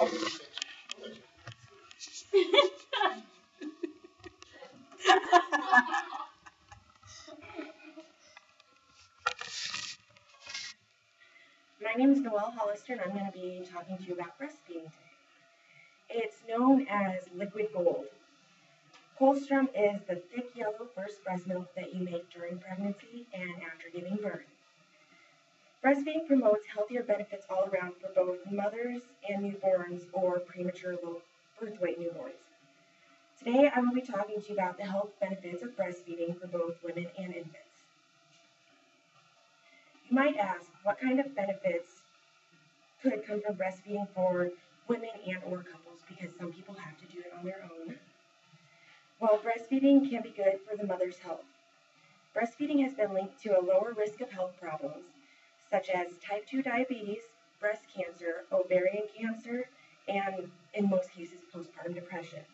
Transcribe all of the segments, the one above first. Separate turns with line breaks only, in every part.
My name is Noel Hollister, and I'm going to be talking to you about breastfeeding today. It's known as liquid gold. Colostrum is the thick yellow first breast milk that you make during pregnancy and after giving birth. Breastfeeding promotes healthier benefits all around for both mothers and newborns or premature low birth weight newborns. Today, I will be talking to you about the health benefits of breastfeeding for both women and infants. You might ask, what kind of benefits could come from breastfeeding for women and or couples, because some people have to do it on their own. Well, breastfeeding can be good for the mother's health. Breastfeeding has been linked to a lower risk of health problems, such as type 2 diabetes, breast cancer, ovarian cancer, and in most cases, postpartum depression.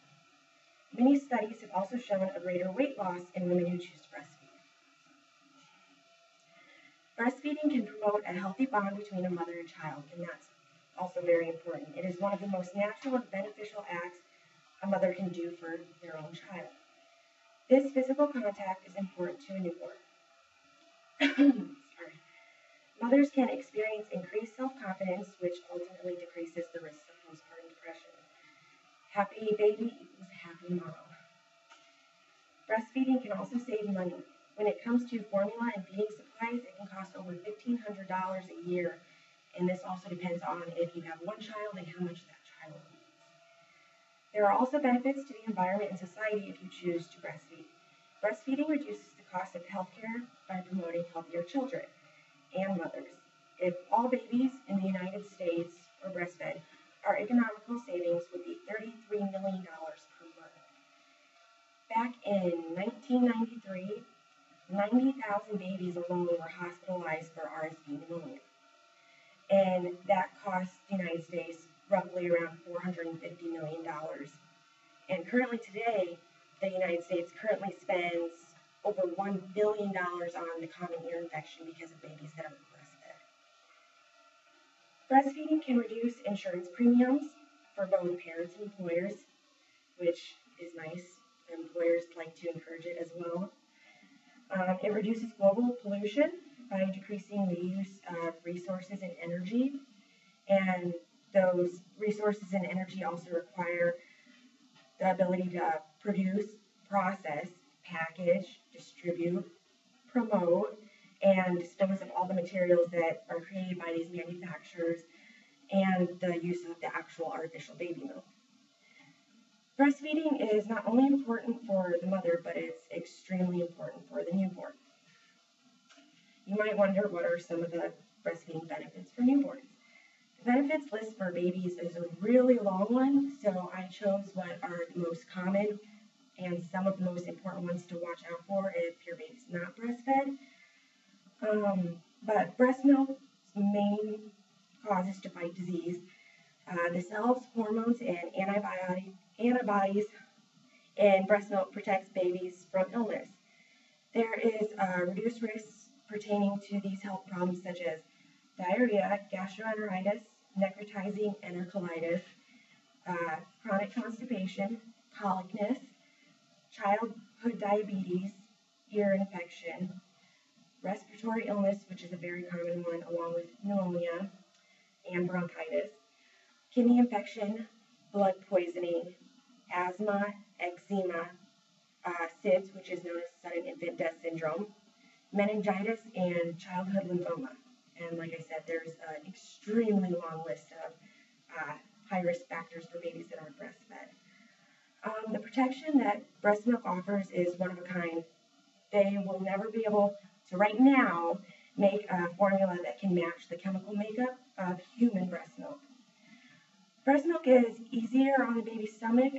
Many studies have also shown a greater weight loss in women who choose to breastfeed. Breastfeeding can promote a healthy bond between a mother and child, and that's also very important. It is one of the most natural and beneficial acts a mother can do for their own child. This physical contact is important to a newborn. Mothers can experience increased self-confidence, which ultimately decreases the risk of postpartum depression. Happy baby equals happy mom. Breastfeeding can also save money. When it comes to formula and feeding supplies, it can cost over $1,500 a year, and this also depends on if you have one child and how much that child eats. There are also benefits to the environment and society if you choose to breastfeed. Breastfeeding reduces the cost of healthcare by promoting healthier children and mothers. If all babies in the United States were breastfed, our economical savings would be $33 million per month. Back in 1993, 90,000 babies alone were hospitalized for RSV pneumonia, and that cost the United States roughly around $450 million. And currently today, the United States currently spends over $1 billion on the common ear infection because of babies that are breastfed. Breastfeeding can reduce insurance premiums for both parents and employers, which is nice. Employers like to encourage it as well. It reduces global pollution by decreasing the use of resources and energy, and those resources and energy also require the ability to produce, process, package, distribute, promote, and dispose of all the materials that are created by these manufacturers and the use of the actual artificial baby milk. Breastfeeding is not only important for the mother, but it's extremely important for the newborn. You might wonder, what are some of the breastfeeding benefits for newborns? The benefits list for babies is a really long one, so I chose what are the most common and some of the most important ones to watch out for if your baby's not breastfed. But breast milk's main cause is to fight disease. The cells, hormones, and antibodies in breast milk protects babies from illness. There is a reduced risk pertaining to these health problems such as diarrhea, gastroenteritis, necrotizing enterocolitis, chronic constipation, colicness, childhood diabetes, ear infection, respiratory illness, which is a very common one, along with pneumonia and bronchitis, kidney infection, blood poisoning, asthma, eczema, SIDS, which is known as sudden infant death syndrome, meningitis, and childhood lymphoma. And like I said, there's an extremely long list of high-risk factors for babies that aren't breastfed. The protection that breast milk offers is one of a kind. They will never be able to, right now, make a formula that can match the chemical makeup of human breast milk. Breast milk is easier on the baby's stomach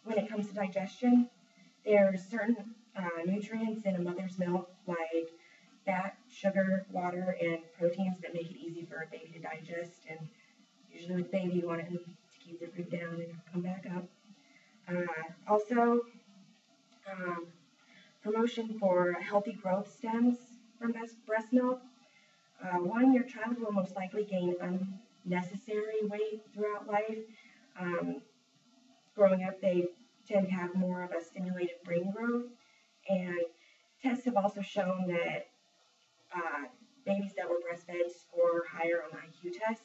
when it comes to digestion. There's certain nutrients in a mother's milk, like fat, sugar, water, and proteins that make it easy for a baby to digest. And usually with baby, you want him to keep the food down and come back up. Also, promotion for healthy growth stems from breast milk. One, your child will most likely gain necessary weight throughout life. Um, Growing up, they tend to have more of a stimulated brain growth, and tests have also shown that babies that were breastfed score higher on IQ tests.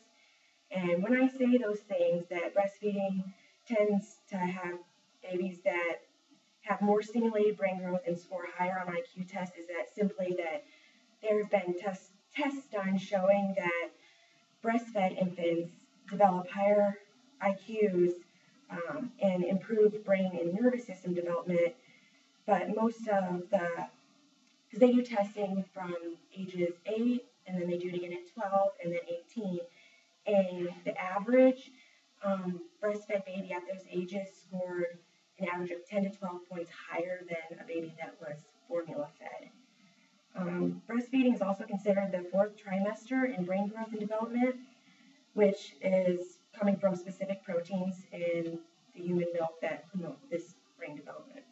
And when I say those things, that breastfeeding tends to have babies that have more stimulated brain growth and score higher on IQ tests, is that simply that there have been tests done showing that breastfed infants develop higher IQs and improved brain and nervous system development. But most of because they do testing from ages 8, and then they do it again at 12, and then 18. And the average breastfed baby at those ages scored an average of 10 to 12 points higher than a baby that was formula fed. Breastfeeding is also considered the 4th trimester in brain growth and development, which is coming from specific proteins in the human milk that promote this brain development.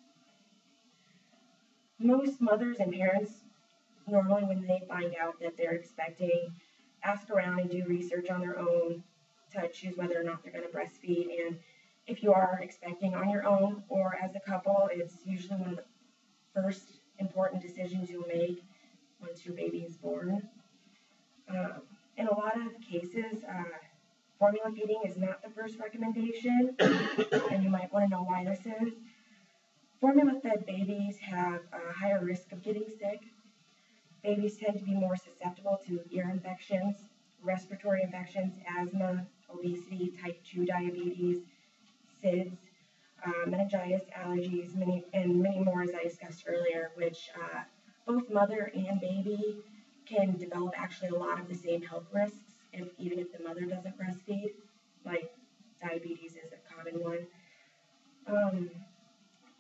Most mothers and parents, normally when they find out that they're expecting, ask around and do research on their own to choose whether or not they're going to breastfeed. And if you are expecting on your own or as a couple, it's usually one of the first important decisions you'll make once your baby is born. In a lot of cases, formula feeding is not the first recommendation, and you might want to know why this is. Formula-fed babies have a higher risk of getting sick. Babies tend to be more susceptible to ear infections, respiratory infections, asthma, obesity, type 2 diabetes, SIDS, meningitis, allergies, and many more, as I discussed earlier, which both mother and baby can develop actually a lot of the same health risks, even if the mother doesn't breastfeed, like diabetes is a common one.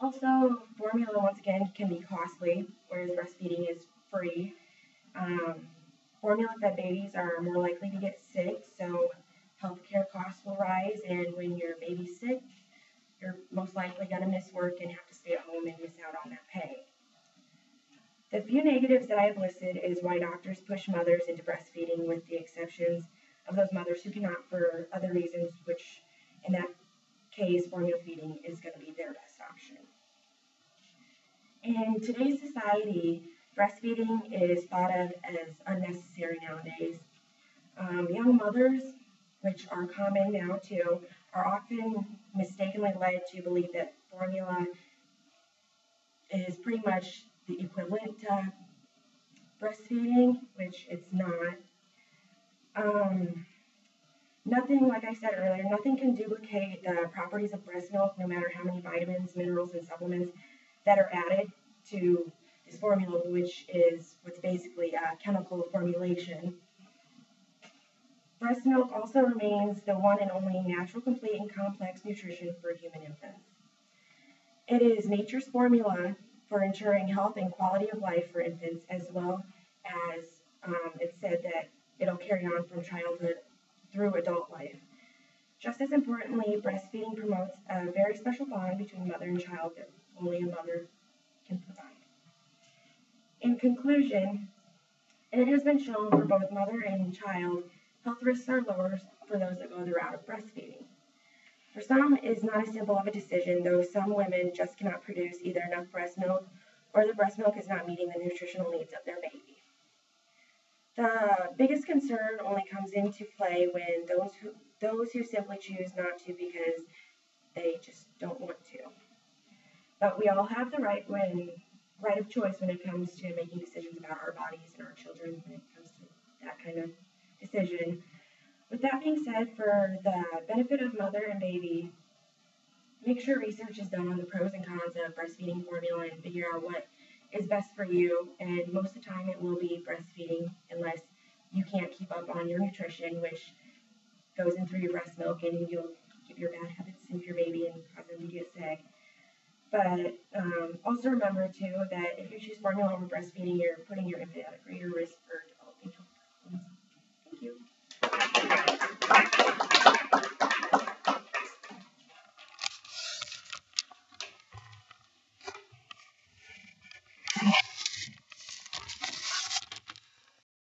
Also, formula, once again, can be costly, whereas breastfeeding is free. Formula-fed babies are more likely to get sick, so healthcare costs will rise, and when your baby's sick, you're most likely going to miss work and have to stay at home and miss out on that pay. The few negatives that I have listed is why doctors push mothers into breastfeeding, with the exceptions of those mothers who cannot for other reasons, which in that case, formula feeding is going to be their best option. In today's society, breastfeeding is thought of as unnecessary nowadays. Young mothers, which are common now too, are often mistakenly led to believe that formula is pretty much the equivalent to breastfeeding, which it's not. Nothing, like I said earlier, nothing can duplicate the properties of breast milk, no matter how many vitamins, minerals, and supplements that are added to this formula, which is what's basically a chemical formulation. Breast milk also remains the one and only natural, complete, and complex nutrition for human infants. It is nature's formula for ensuring health and quality of life for infants, as well as it's said that it'll carry on from childhood through adult life. Just as importantly, breastfeeding promotes a very special bond between mother and child that only a mother can provide. In conclusion, it has been shown for both mother and child, health risks are lower for those that go the route of breastfeeding. For some, it is not as simple of a decision, though some women just cannot produce either enough breast milk or the breast milk is not meeting the nutritional needs of their baby. The biggest concern only comes into play when those who simply choose not to because they just don't want to. But we all have the right of choice when it comes to making decisions about our bodies and our children, when it comes to that kind of decision. With that being said, for the benefit of mother and baby, make sure research is done on the pros and cons of breastfeeding formula and figure out what is best for you. And most of the time it will be breastfeeding unless you can't keep up on your nutrition, which goes in through your breast milk, and you'll give your bad habits into your baby and cause them to get sick. But also remember too that if you choose formula over breastfeeding, you're putting your infant at a greater risk for developing health problems. Thank you.